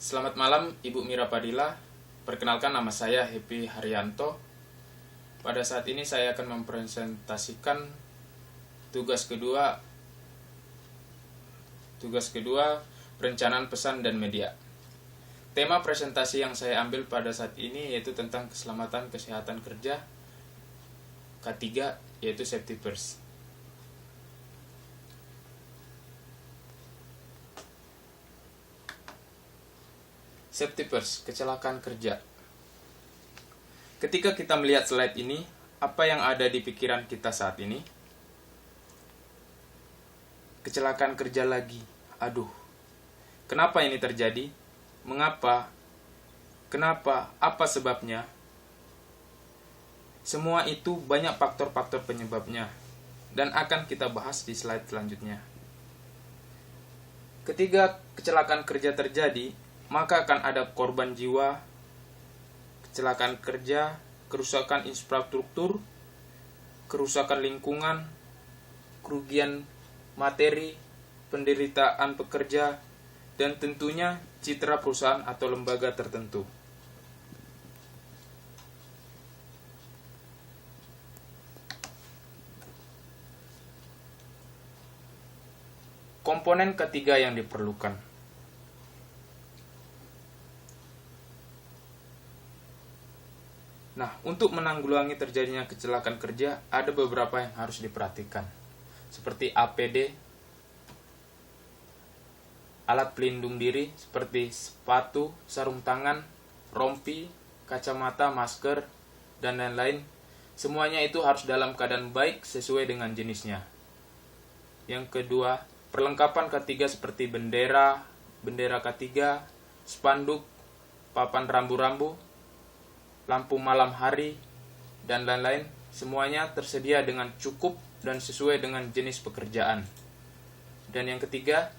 Selamat malam Ibu Mira Padilla. Perkenalkan, nama saya Happy Haryanto. Pada saat ini saya akan mempresentasikan tugas kedua perencanaan pesan dan media. Tema presentasi yang saya ambil pada saat ini yaitu tentang keselamatan kesehatan kerja K3, yaitu safety first. Safety first, kecelakaan kerja. Ketika kita melihat slide ini, apa yang ada di pikiran kita saat ini? Kecelakaan kerja lagi. Aduh, kenapa ini terjadi? Mengapa? Kenapa? Apa sebabnya? Semua itu banyak faktor-faktor penyebabnya, dan akan kita bahas di slide selanjutnya. Ketika kecelakaan kerja terjadi, maka akan ada korban jiwa, kecelakaan kerja, kerusakan infrastruktur, kerusakan lingkungan, kerugian materi, penderitaan pekerja, dan tentunya citra perusahaan atau lembaga tertentu. Komponen ketiga yang diperlukan. Nah, untuk menanggulangi terjadinya kecelakaan kerja, ada beberapa yang harus diperhatikan, seperti APD, alat pelindung diri seperti sepatu, sarung tangan, rompi, kacamata, masker, dan lain-lain. Semuanya itu harus dalam keadaan baik sesuai dengan jenisnya. Yang kedua, perlengkapan K3 seperti bendera K3, spanduk, papan rambu-rambu, lampu malam hari, dan lain-lain, semuanya tersedia dengan cukup dan sesuai dengan jenis pekerjaan. Dan yang ketiga,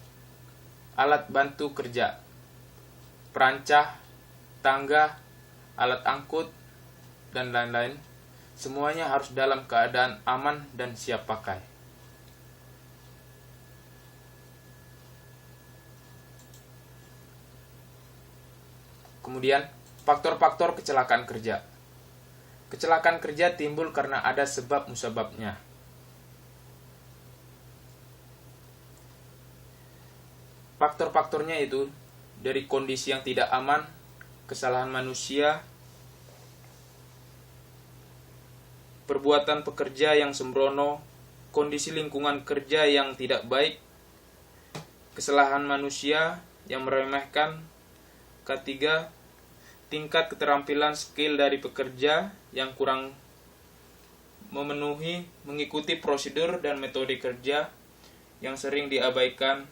alat bantu kerja, perancah, tangga, alat angkut, dan lain-lain, semuanya harus dalam keadaan aman dan siap pakai. Kemudian, faktor-faktor kecelakaan kerja. Kecelakaan kerja timbul karena ada sebab musababnya. Faktor-faktornya itu dari kondisi yang tidak aman, kesalahan manusia, perbuatan pekerja yang sembrono, kondisi lingkungan kerja yang tidak baik, kesalahan manusia yang meremehkan. Ketiga, tingkat keterampilan skill dari pekerja yang kurang memenuhi mengikuti prosedur dan metode kerja yang sering diabaikan,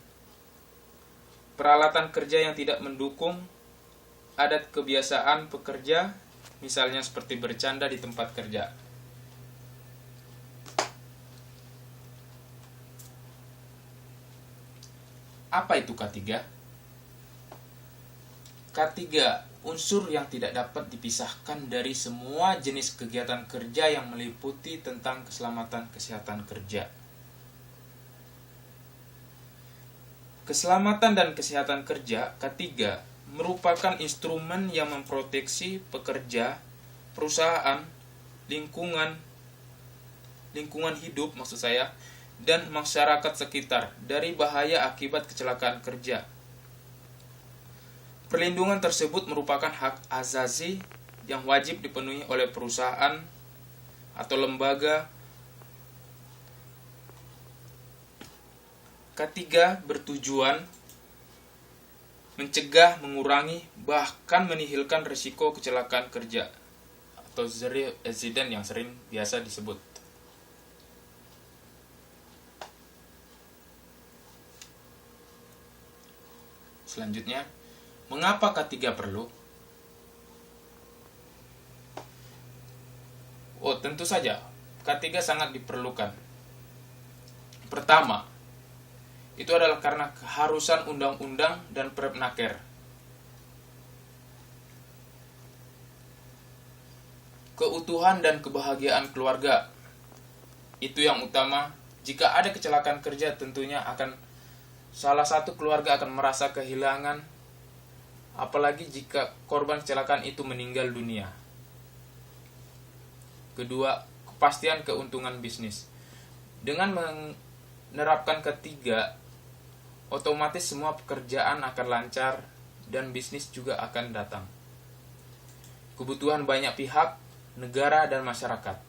peralatan kerja yang tidak mendukung, adat kebiasaan pekerja, misalnya seperti bercanda di tempat kerja. Apa itu K3? K3, unsur yang tidak dapat dipisahkan dari semua jenis kegiatan kerja yang meliputi tentang keselamatan kesehatan kerja. Keselamatan dan kesehatan kerja K3 merupakan instrumen yang memproteksi pekerja, perusahaan, lingkungan hidup dan masyarakat sekitar dari bahaya akibat kecelakaan kerja. Perlindungan tersebut merupakan hak asasi yang wajib dipenuhi oleh perusahaan atau lembaga. K3 bertujuan mencegah, mengurangi, bahkan menihilkan risiko kecelakaan kerja atau zero accident yang sering biasa disebut. Selanjutnya, mengapa K3 perlu? Oh, tentu saja, K3 sangat diperlukan. Pertama, itu adalah karena keharusan undang-undang dan Permenaker. Keutuhan dan kebahagiaan keluarga, itu yang utama. Jika ada kecelakaan kerja, tentunya salah satu keluarga akan merasa kehilangan apalagi jika korban kecelakaan itu meninggal dunia. Kedua, kepastian keuntungan bisnis. Dengan menerapkan ketiga, otomatis semua pekerjaan akan lancar dan bisnis juga akan datang. Kebutuhan banyak pihak, negara dan masyarakat.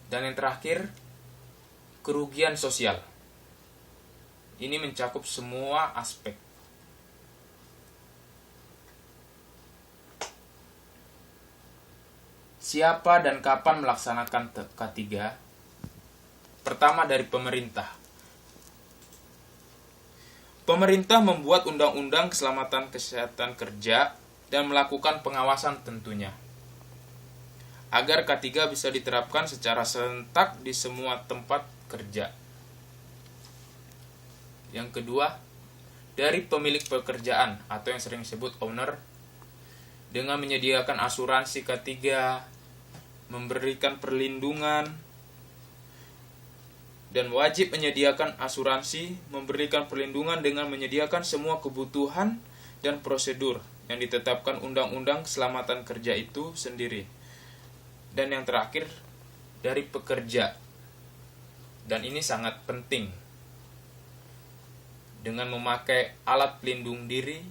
Dan yang terakhir, kerugian sosial. Ini mencakup semua aspek. Siapa dan kapan melaksanakan K3? Pertama, dari pemerintah. Pemerintah membuat undang-undang keselamatan kesehatan kerja dan melakukan pengawasan tentunya, agar K3 bisa diterapkan secara serentak di semua tempat kerja. Yang kedua, dari pemilik pekerjaan atau yang sering disebut owner, dengan menyediakan asuransi K3, memberikan perlindungan, dan wajib menyediakan asuransi, memberikan perlindungan dengan menyediakan semua kebutuhan dan prosedur yang ditetapkan Undang-Undang Keselamatan Kerja itu sendiri. Dan yang terakhir, dari pekerja. Dan ini sangat penting. Dengan memakai alat pelindung diri,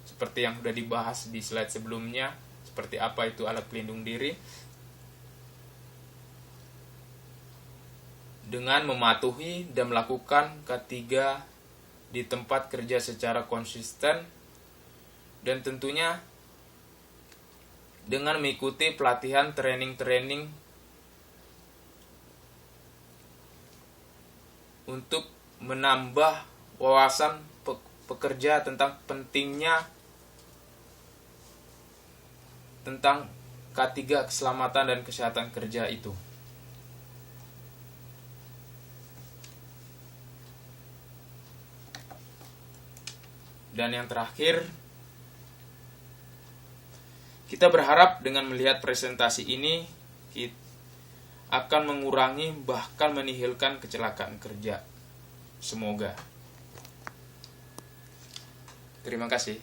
seperti yang sudah dibahas di slide sebelumnya, seperti apa itu alat pelindung diri, dengan mematuhi dan melakukan K3 di tempat kerja secara konsisten, dan tentunya dengan mengikuti pelatihan training-training untuk menambah wawasan pekerja tentang pentingnya tentang K3 keselamatan dan kesehatan kerja itu. Dan yang terakhir, kita berharap dengan melihat presentasi ini kita akan mengurangi bahkan menihilkan kecelakaan kerja. Semoga. Terima kasih.